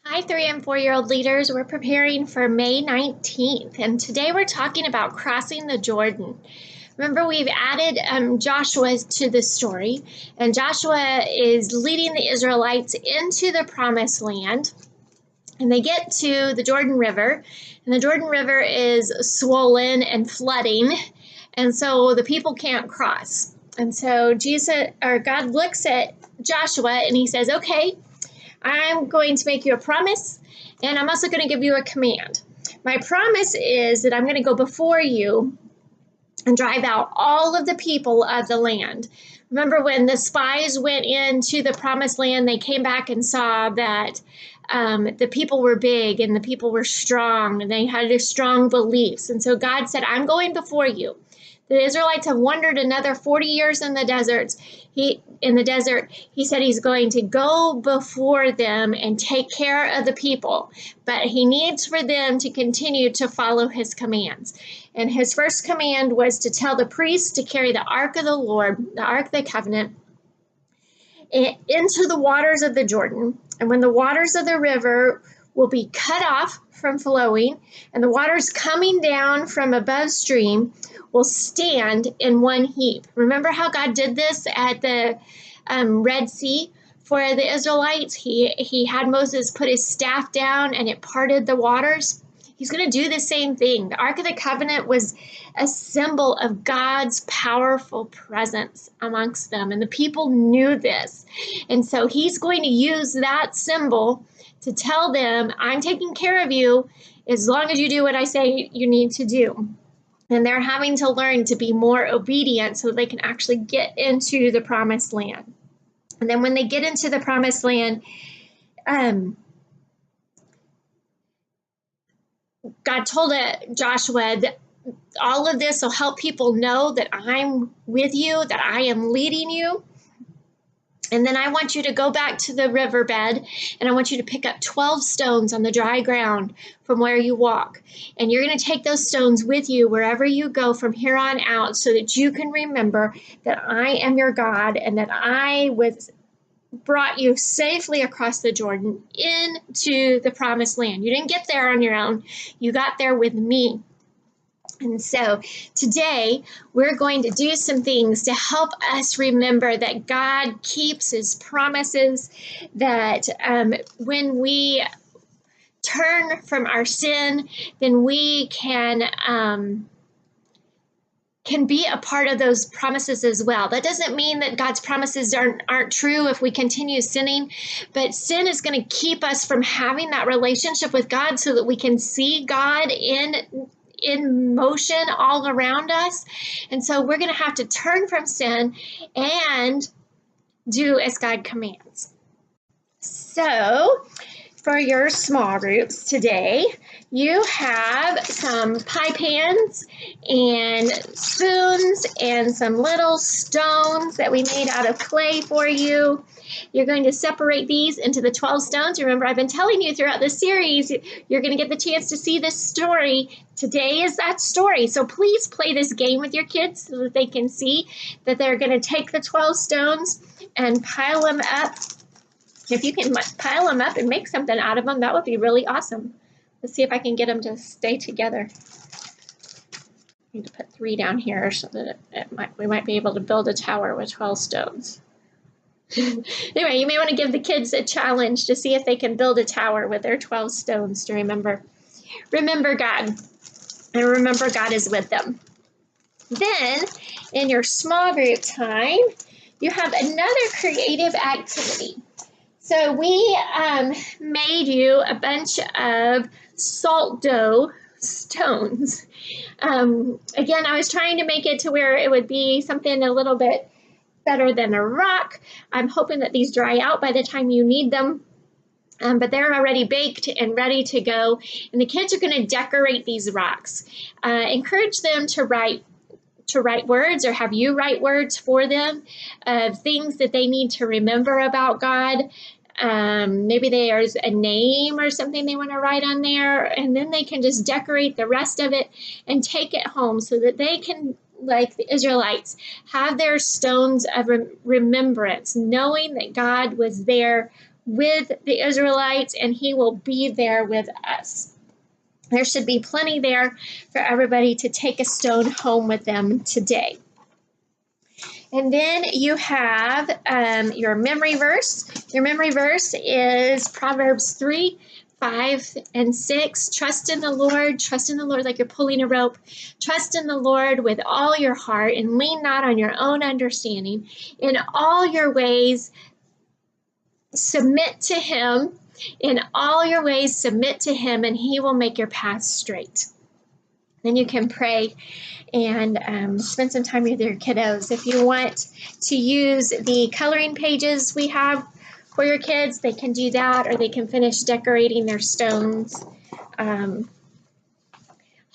Hi, 3 and 4-year-old leaders. We're preparing for May 19th, and today we're talking about crossing the Jordan. Remember, we've added Joshua to this story, and Joshua is leading the Israelites into the promised land. And they get to the Jordan River, and the Jordan River is swollen and flooding, and so the people can't cross. And so God looks at Joshua and he says, "Okay, I'm going to make you a promise, and I'm also going to give you a command. My promise is that I'm going to go before you and drive out all of the people of the land." Remember when the spies went into the promised land, they came back and saw that the people were big and the people were strong and they had strong beliefs. And so God said, "I'm going before you." The Israelites have wandered another 40 years in the desert. He said he's going to go before them and take care of the people, but he needs for them to continue to follow his commands. And his first command was to tell the priests to carry the ark of the Lord, the ark of the covenant, into the waters of the Jordan. And when the waters of the river will be cut off from flowing, and the waters coming down from above stream will stand in one heap. Remember how God did this at the Red Sea for the Israelites? He had Moses put his staff down and it parted the waters. He's going to do the same thing. The Ark of the Covenant was a symbol of God's powerful presence amongst them, and the people knew this. And so he's going to use that symbol to tell them, "I'm taking care of you as long as you do what I say you need to do." And they're having to learn to be more obedient so they can actually get into the promised land. And then when they get into the promised land, God told Joshua that all of this will help people know that I'm with you, that I am leading you. And then I want you to go back to the riverbed, and I want you to pick up 12 stones on the dry ground from where you walk. And you're going to take those stones with you wherever you go from here on out so that you can remember that I am your God and that I brought you safely across the Jordan into the promised land. You didn't get there on your own. You got there with me. And so today we're going to do some things to help us remember that God keeps his promises, that when we turn from our sin, then we can be a part of those promises as well. That doesn't mean that God's promises aren't true if we continue sinning, but sin is going to keep us from having that relationship with God so that we can see God in motion all around us. And so we're going to have to turn from sin and do as God commands. So for your small groups today, you have some pie pans and spoons and some little stones that we made out of clay for you. You're going to separate these into the 12 stones. Remember, I've been telling you throughout this series, you're going to get the chance to see this story. Today is that story. So please play this game with your kids so that they can see that they're going to take the 12 stones and pile them up. If you can pile them up and make something out of them, that would be really awesome. Let's see if I can get them to stay together. I need to put 3 down here so that we might be able to build a tower with 12 stones. Anyway, you may want to give the kids a challenge to see if they can build a tower with their 12 stones to remember God, and remember God is with them. Then, in your small group time, you have another creative activity. So we made you a bunch of salt dough stones. Again, I was trying to make it to where it would be something a little bit better than a rock. I'm hoping that these dry out by the time you need them. But they're already baked and ready to go. And the kids are going to decorate these rocks. Encourage them to write words, or have you write words for them of things that they need to remember about God. Maybe there's a name or something they want to write on there, and then they can just decorate the rest of it and take it home so that they can, like the Israelites, have their stones of remembrance, knowing that God was there with the Israelites, and he will be there with us. There should be plenty there for everybody to take a stone home with them today. And then you have your memory verse. Your memory verse is Proverbs 3, 5, and 6. Trust in the Lord like you're pulling a rope. Trust in the Lord with all your heart and lean not on your own understanding. In all your ways, submit to him. In all your ways, submit to him, and he will make your path straight. Then you can pray and spend some time with your kiddos. If you want to use the coloring pages we have for your kids, they can do that, or they can finish decorating their stones.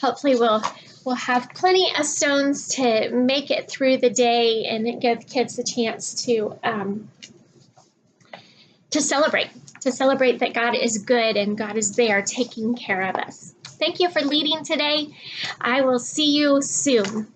Hopefully we'll have plenty of stones to make it through the day and give kids a chance to celebrate that God is good and God is there taking care of us. Thank you for leading today. I will see you soon.